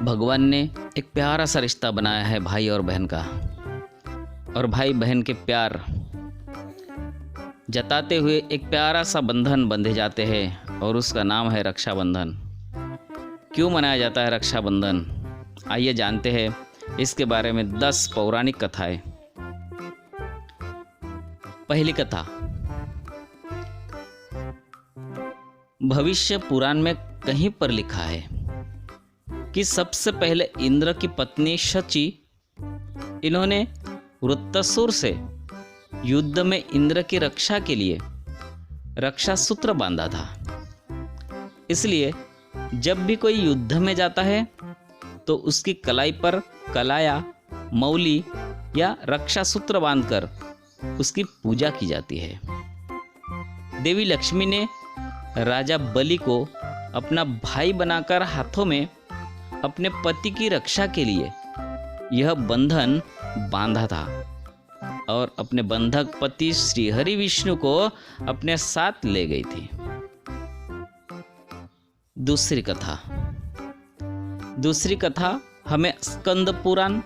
भगवान ने एक प्यारा सा रिश्ता बनाया है भाई और बहन का, और भाई बहन के प्यार जताते हुए एक प्यारा सा बंधन बंधे जाते हैं और उसका नाम है रक्षाबंधन। क्यों मनाया जाता है रक्षाबंधन? आइए जानते हैं इसके बारे में 10 पौराणिक कथाएं। पहली कथा, भविष्य पुराण में कहीं पर लिखा है कि सबसे पहले इंद्र की पत्नी शची, इन्होंने वृत्तासुर से युद्ध में इंद्र की रक्षा के लिए रक्षा सूत्र बांधा था। इसलिए जब भी कोई युद्ध में जाता है तो उसकी कलाई पर कलाया, मौली या रक्षा सूत्र बांधकर उसकी पूजा की जाती है। देवी लक्ष्मी ने राजा बलि को अपना भाई बनाकर हाथों में अपने पति की रक्षा के लिए यह बंधन बांधा था और अपने बंधक पति श्रीहरि विष्णु को अपने साथ ले गई थी। दूसरी कथा हमें स्कंद पुराण,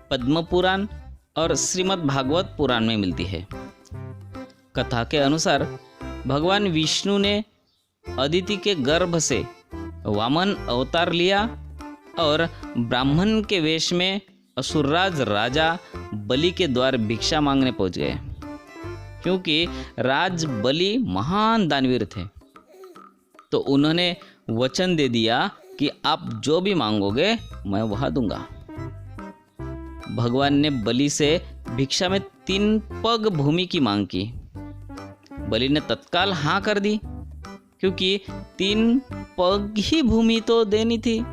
पद्म पुराण और श्रीमद् भागवत पुराण में मिलती है। कथा के अनुसार भगवान विष्णु ने अदिति के गर्भ से वामन अवतार लिया और ब्राह्मण के वेश में असुरराज राजा बलि के द्वार भिक्षा मांगने पहुंच गए। क्योंकि राज बलि महान दानवीर थे, तो उन्होंने वचन दे दिया कि आप जो भी मांगोगे मैं वह दूंगा। भगवान ने बलि से भिक्षा में 3 पग भूमि की मांग की। बलि ने तत्काल हाँ कर दी, क्योंकि 3 पग ही भूमि तो देनी थी।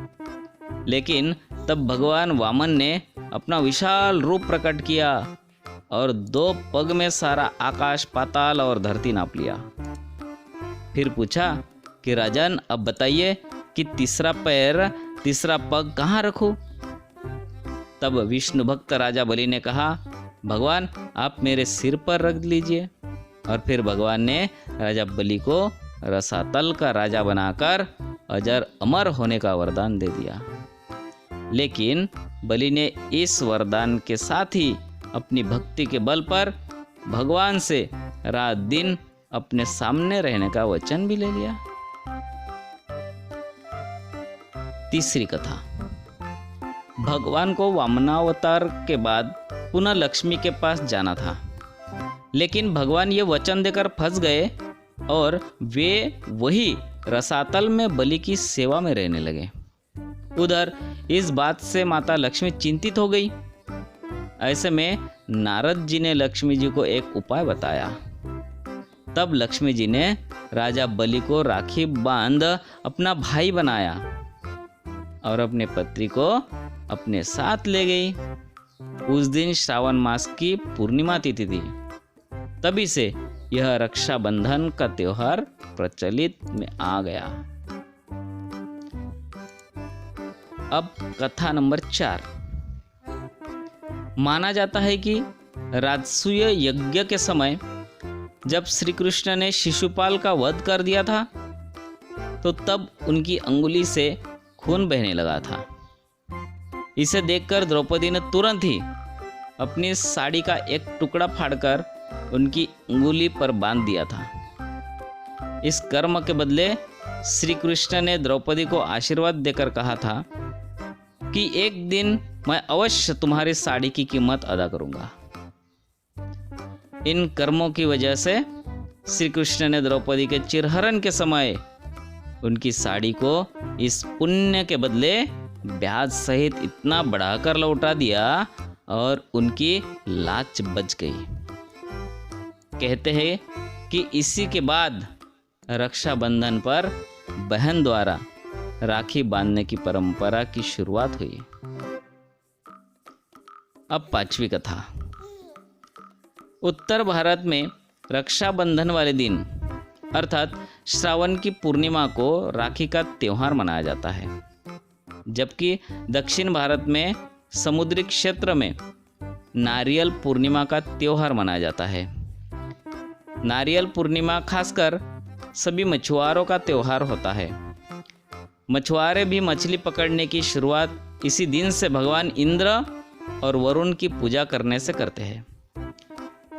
लेकिन तब भगवान वामन ने अपना विशाल रूप प्रकट किया और 2 पग में सारा आकाश, पाताल और धरती नाप लिया। फिर पूछा कि राजन, अब बताइए कि तीसरा पैर, तीसरा पग कहाँ रखूं? तब विष्णु भक्त राजा बलि ने कहा, भगवान आप मेरे सिर पर रख लीजिए। और फिर भगवान ने राजा बलि को रसातल का राजा बनाकर अजर अमर होने का वरदान दे दिया। लेकिन बलि ने इस वरदान के साथ ही अपनी भक्ति के बल पर भगवान से रात दिन अपने सामने रहने का वचन भी ले लिया। तीसरी कथा, भगवान को वामनावतार के बाद पुनः लक्ष्मी के पास जाना था, लेकिन भगवान ये वचन देकर फंस गए और वे वही रसातल में बलि की सेवा में रहने लगे। उधर इस बात से माता लक्ष्मी चिंतित हो गई। ऐसे में नारद जी ने लक्ष्मी जी को एक उपाय बताया। तब लक्ष्मी जी ने राजा बलि को राखी बांध अपना भाई बनाया और अपने पत्नी को अपने साथ ले गई। उस दिन श्रावण मास की पूर्णिमा तिथि थी। तभी से यह रक्षाबंधन का त्योहार प्रचलित में आ गया। अब कथा नंबर 4। माना जाता है कि राजसूय यज्ञ के समय जब श्री कृष्ण ने शिशुपाल का वध कर दिया था, तो तब उनकी अंगुली से खून बहने लगा था। इसे देखकर द्रौपदी ने तुरंत ही अपनी साड़ी का एक टुकड़ा फाड़कर उनकी अंगुली पर बांध दिया था। इस कर्म के बदले श्री कृष्ण ने द्रौपदी को आशीर्वाद देकर कहा था कि एक दिन मैं अवश्य तुम्हारी साड़ी की कीमत अदा करूंगा। इन कर्मों की वजह से श्री कृष्ण ने द्रौपदी के चिरहरण के समय उनकी साड़ी को इस पुण्य के बदले ब्याज सहित इतना बढ़ाकर लौटा दिया और उनकी लाच बच गई। कहते हैं कि इसी के बाद रक्षाबंधन पर बहन द्वारा राखी बांधने की परंपरा की शुरुआत हुई। अब 5वीं कथा। उत्तर भारत में रक्षाबंधन वाले दिन अर्थात श्रावण की पूर्णिमा को राखी का त्योहार मनाया जाता है, जबकि दक्षिण भारत में समुद्री क्षेत्र में नारियल पूर्णिमा का त्योहार मनाया जाता है। नारियल पूर्णिमा खासकर सभी मछुआरों का त्योहार होता है। मछुआरे भी मछली पकड़ने की शुरुआत इसी दिन से भगवान इंद्र और वरुण की पूजा करने से करते हैं।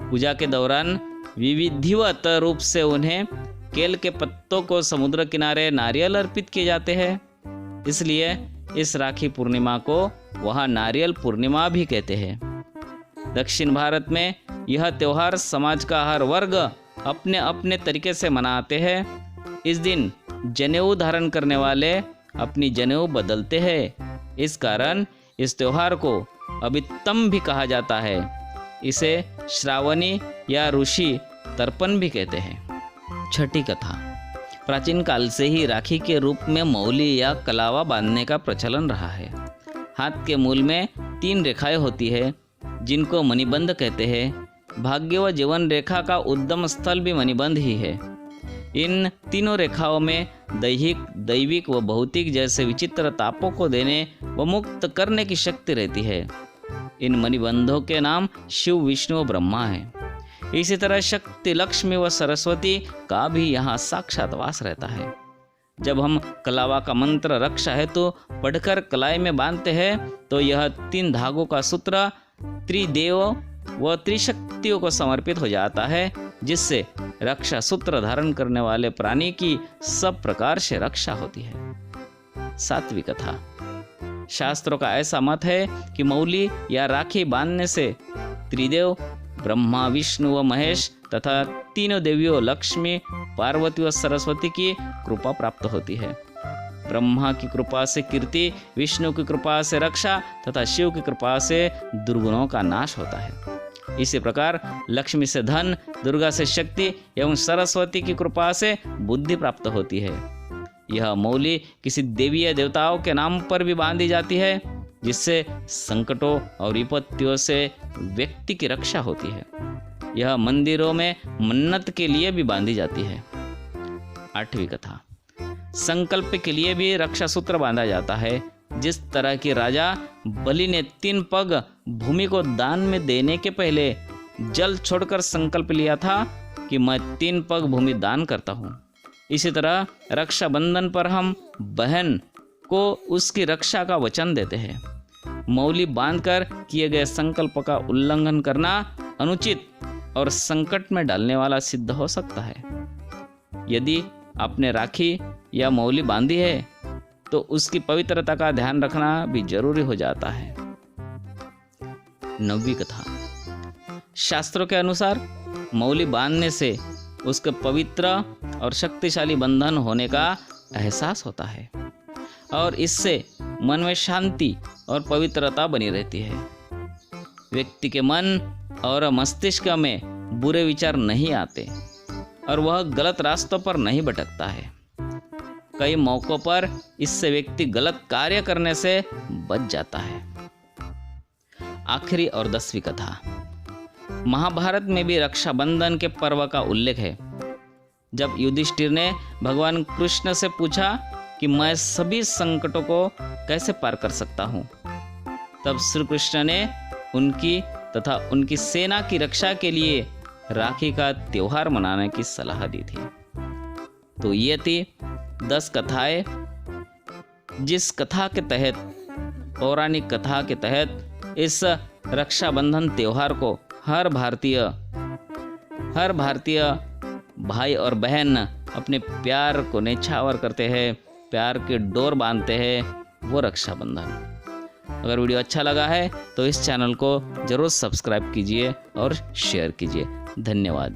पूजा के दौरान विधिवत रूप से उन्हें केल के पत्तों को समुद्र किनारे नारियल अर्पित किए जाते हैं। इसलिए इस राखी पूर्णिमा को वहाँ नारियल पूर्णिमा भी कहते हैं। दक्षिण भारत में यह त्यौहार समाज का हर वर्ग अपने अपने तरीके से मनाते हैं। इस दिन जनेऊ धारण करने वाले अपनी जनेऊ बदलते हैं। इस कारण इस त्यौहार को अभितम भी कहा जाता है। इसे श्रावणी या ऋषि तर्पण भी कहते हैं। छठी कथा। प्राचीन काल से ही राखी के रूप में मौली या कलावा बांधने का प्रचलन रहा है। हाथ के मूल में 3 रेखाएं होती है जिनको मणिबंध कहते हैं। भाग्य व जीवन रेखा का उद्गम स्थल भी मणिबंध ही है। इन तीनों रेखाओं में दैविक व भौतिक जैसे विचित्र तापों को देने व मुक्त करने की शक्ति रहती है। इन मणिबंधों के नाम शिव, विष्णु व ब्रह्मा है। इसी तरह शक्ति, लक्ष्मी व सरस्वती का भी यहाँ साक्षात वास रहता है। जब हम कलावा का मंत्र रक्षा हेतु पढ़कर कलाई में बांधते हैं तो यह 3 धागों का सूत्र त्रिदेव व त्रिशक्तियों को समर्पित हो जाता है, जिससे रक्षा सूत्र धारण करने वाले प्राणी की सब प्रकार से रक्षा होती है। 7वीं कथा। शास्त्रों का ऐसा मत है कि मौली या राखी बांधने से त्रिदेव ब्रह्मा, विष्णु व महेश तथा तीनों देवियों लक्ष्मी, पार्वती व सरस्वती की कृपा प्राप्त होती है। ब्रह्मा की कृपा से कीर्ति, विष्णु की कृपा से रक्षा तथा शिव की कृपा से दुर्गुणों का नाश होता है। इसी प्रकार लक्ष्मी से धन, दुर्गा से शक्ति एवं सरस्वती की कृपा से बुद्धि प्राप्त होती है। यह मौली किसी देवी या देवताओं के नाम पर भी बांधी जाती है, जिससे संकटों और विपत्तियों से व्यक्ति की रक्षा होती है। यह मंदिरों में मन्नत के लिए भी बांधी जाती है। 8वीं कथा। संकल्प के लिए भी रक्षा सूत्र बांधा जाता है। जिस तरह कि राजा बलि ने 3 पग भूमि को दान में देने के पहले जल छोड़कर संकल्प लिया था कि मैं 3 पग भूमि दान करता हूँ, इसी तरह रक्षाबंधन पर हम बहन को उसकी रक्षा का वचन देते हैं। मौली बांधकर किए गए संकल्प का उल्लंघन करना अनुचित और संकट में डालने वाला सिद्ध हो सकता है। यदि आपने राखी या मौली बांधी है तो उसकी पवित्रता का ध्यान रखना भी जरूरी हो जाता है। 9वीं कथा। शास्त्रों के अनुसार मौली बांधने से उसके पवित्र और शक्तिशाली बंधन होने का एहसास होता है और इससे मन में शांति और पवित्रता बनी रहती है। व्यक्ति के मन और मस्तिष्क में बुरे विचार नहीं आते और वह गलत रास्तों पर नहीं भटकता है। कई मौकों पर इससे व्यक्ति गलत कार्य करने से बच जाता है। आखिरी और 10वीं कथा। महाभारत में भी रक्षाबंधन के पर्व का उल्लेख है। जब युधिष्ठिर ने भगवान कृष्ण से पूछा कि मैं सभी संकटों को कैसे पार कर सकता हूँ, तब श्री कृष्ण ने उनकी तथा उनकी सेना की रक्षा के लिए राखी का त्योहार मनाने की सलाह दी थी। तो ये थी 10 कथाएं, जिस कथा के तहत, पौराणिक कथा के तहत इस रक्षाबंधन त्योहार को हर भारतीय भाई और बहन अपने प्यार को न्यौछावर करते हैं, प्यार के डोर बांधते हैं, वो रक्षाबंधन। अगर वीडियो अच्छा लगा है तो इस चैनल को जरूर सब्सक्राइब कीजिए और शेयर कीजिए। धन्यवाद।